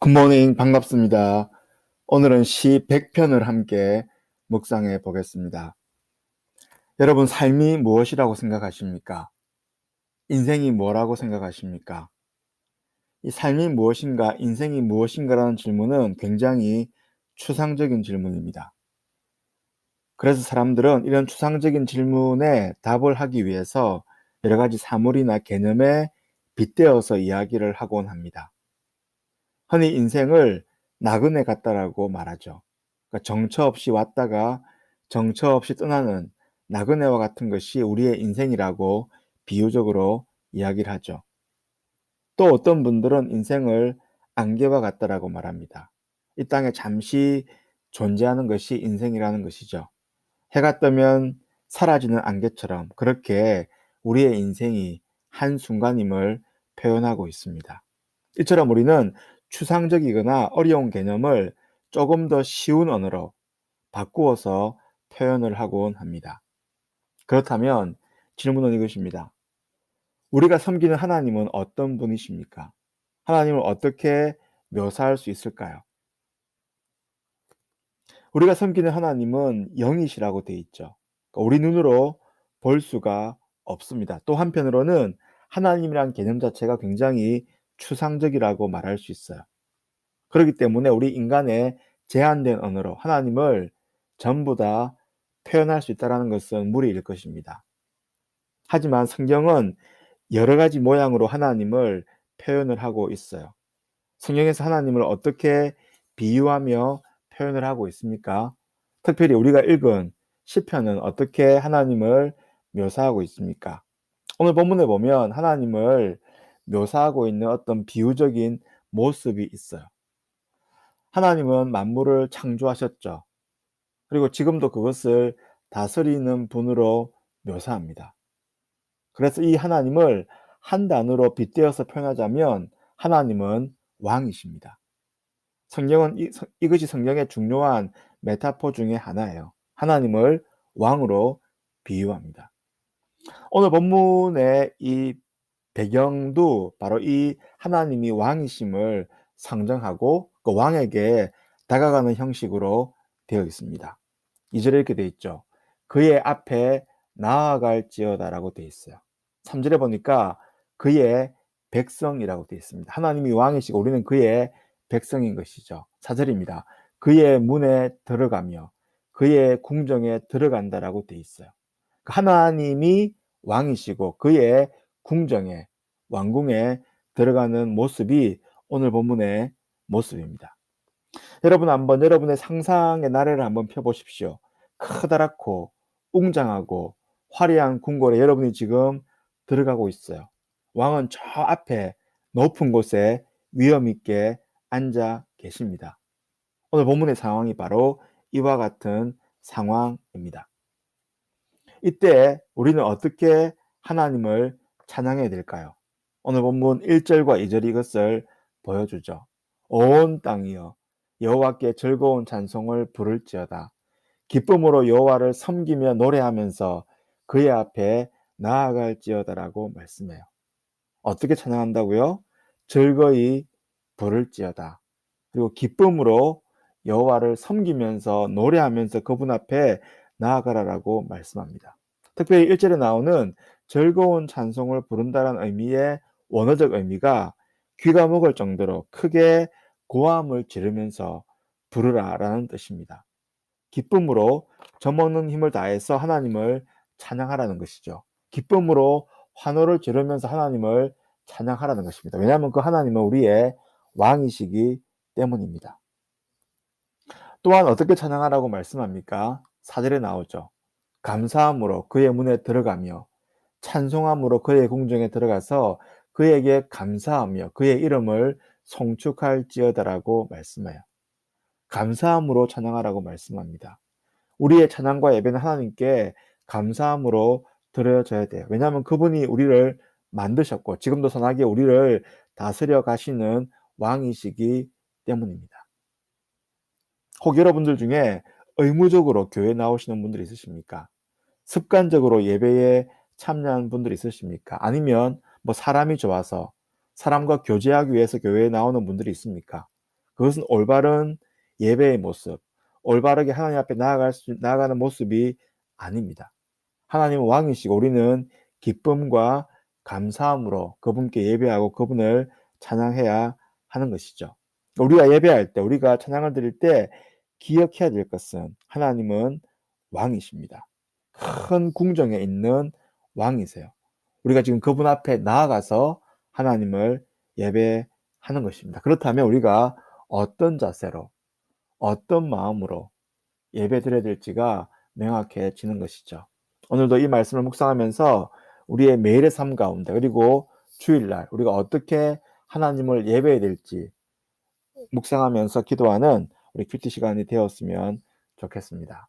굿모닝 반갑습니다. 오늘은 시 100편을 함께 묵상해 보겠습니다. 여러분 삶이 무엇이라고 생각하십니까? 인생이 뭐라고 생각하십니까? 이 삶이 무엇인가, 인생이 무엇인가라는 질문은 굉장히 추상적인 질문입니다. 그래서 사람들은 이런 추상적인 질문에 답을 하기 위해서 여러 가지 사물이나 개념에 빗대어서 이야기를 하곤 합니다. 흔히 인생을 나그네 같다라고 말하죠. 그러니까 정처 없이 왔다가 정처 없이 떠나는 나그네와 같은 것이 우리의 인생이라고 비유적으로 이야기를 하죠. 또 어떤 분들은 인생을 안개와 같다라고 말합니다. 이 땅에 잠시 존재하는 것이 인생이라는 것이죠. 해가 뜨면 사라지는 안개처럼 그렇게 우리의 인생이 한순간임을 표현하고 있습니다. 이처럼 우리는 추상적이거나 어려운 개념을 조금 더 쉬운 언어로 바꾸어서 표현을 하곤 합니다. 그렇다면 질문은 이것입니다. 우리가 섬기는 하나님은 어떤 분이십니까? 하나님을 어떻게 묘사할 수 있을까요? 우리가 섬기는 하나님은 영이시라고 되어 있죠. 그러니까 우리 눈으로 볼 수가 없습니다. 또 한편으로는 하나님이란 개념 자체가 굉장히 추상적이라고 말할 수 있어요. 그렇기 때문에 우리 인간의 제한된 언어로 하나님을 전부 다 표현할 수 있다는 것은 무리일 것입니다. 하지만 성경은 여러 가지 모양으로 하나님을 표현을 하고 있어요. 성경에서 하나님을 어떻게 비유하며 표현을 하고 있습니까? 특별히 우리가 읽은 시편은 어떻게 하나님을 묘사하고 있습니까? 오늘 본문에 보면 하나님을 묘사하고 있는 어떤 비유적인 모습이 있어요. 하나님은 만물을 창조하셨죠. 그리고 지금도 그것을 다스리는 분으로 묘사합니다. 그래서 이 하나님을 한 단어로 빗대어서 표현하자면 하나님은 왕이십니다. 성경은 이것이 성경의 중요한 메타포 중에 하나예요. 하나님을 왕으로 비유합니다. 오늘 본문의 이 배경도 바로 이 하나님이 왕이심을 상정하고 그 왕에게 다가가는 형식으로 되어 있습니다. 2절에 이렇게 되어 있죠. 그의 앞에 나아갈지어다라고 되어 있어요. 3절에 보니까 그의 백성이라고 되어 있습니다. 하나님이 왕이시고 우리는 그의 백성인 것이죠. 4절입니다. 그의 문에 들어가며 그의 궁정에 들어간다라고 되어 있어요. 하나님이 왕이시고 그의 궁정에 왕궁에 들어가는 모습이 오늘 본문의 모습입니다. 여러분 한번 여러분의 상상의 나래를 한번 펴보십시오. 커다랗고 웅장하고 화려한 궁궐에 여러분이 지금 들어가고 있어요. 왕은 저 앞에 높은 곳에 위엄 있게 앉아 계십니다. 오늘 본문의 상황이 바로 이와 같은 상황입니다. 이때 우리는 어떻게 하나님을 찬양해야 될까요? 오늘 본문 1절과 2절이 이것을 보여주죠. 온 땅이여 여호와께 즐거운 찬송을 부를지어다. 기쁨으로 여호와를 섬기며 노래하면서 그의 앞에 나아갈지어다라고 말씀해요. 어떻게 찬양한다고요? 즐거이 부를지어다. 그리고 기쁨으로 여호와를 섬기면서 노래하면서 그분 앞에 나아가라라고 말씀합니다. 특별히 1절에 나오는 즐거운 찬송을 부른다는 의미의 원어적 의미가 귀가 먹을 정도로 크게 고함을 지르면서 부르라라는 뜻입니다. 기쁨으로 젖먹는 힘을 다해서 하나님을 찬양하라는 것이죠. 기쁨으로 환호를 지르면서 하나님을 찬양하라는 것입니다. 왜냐하면 그 하나님은 우리의 왕이시기 때문입니다. 또한 어떻게 찬양하라고 말씀합니까? 4절에 나오죠. 감사함으로 그의 문에 들어가며 찬송함으로 그의 궁정에 들어가서 그에게 감사하며 그의 이름을 송축할지어다라고 말씀해요. 감사함으로 찬양하라고 말씀합니다. 우리의 찬양과 예배는 하나님께 감사함으로 드려져야 돼요. 왜냐하면 그분이 우리를 만드셨고 지금도 선하게 우리를 다스려 가시는 왕이시기 때문입니다. 혹 여러분들 중에 의무적으로 교회 나오시는 분들이 있으십니까? 습관적으로 예배에 참여하는 분들이 있으십니까? 아니면 뭐 사람이 좋아서 사람과 교제하기 위해서 교회에 나오는 분들이 있습니까? 그것은 올바른 예배의 모습, 올바르게 하나님 앞에 나아가는 모습이 아닙니다. 하나님은 왕이시고 우리는 기쁨과 감사함으로 그분께 예배하고 그분을 찬양해야 하는 것이죠. 우리가 예배할 때, 우리가 찬양을 드릴 때 기억해야 될 것은 하나님은 왕이십니다. 큰 궁정에 있는 왕이세요. 우리가 지금 그분 앞에 나아가서 하나님을 예배하는 것입니다. 그렇다면 우리가 어떤 자세로, 어떤 마음으로 예배 드려야 될지가 명확해지는 것이죠. 오늘도 이 말씀을 묵상하면서 우리의 매일의 삶 가운데 그리고 주일날 우리가 어떻게 하나님을 예배해야 될지 묵상하면서 기도하는 우리 큐티 시간이 되었으면 좋겠습니다.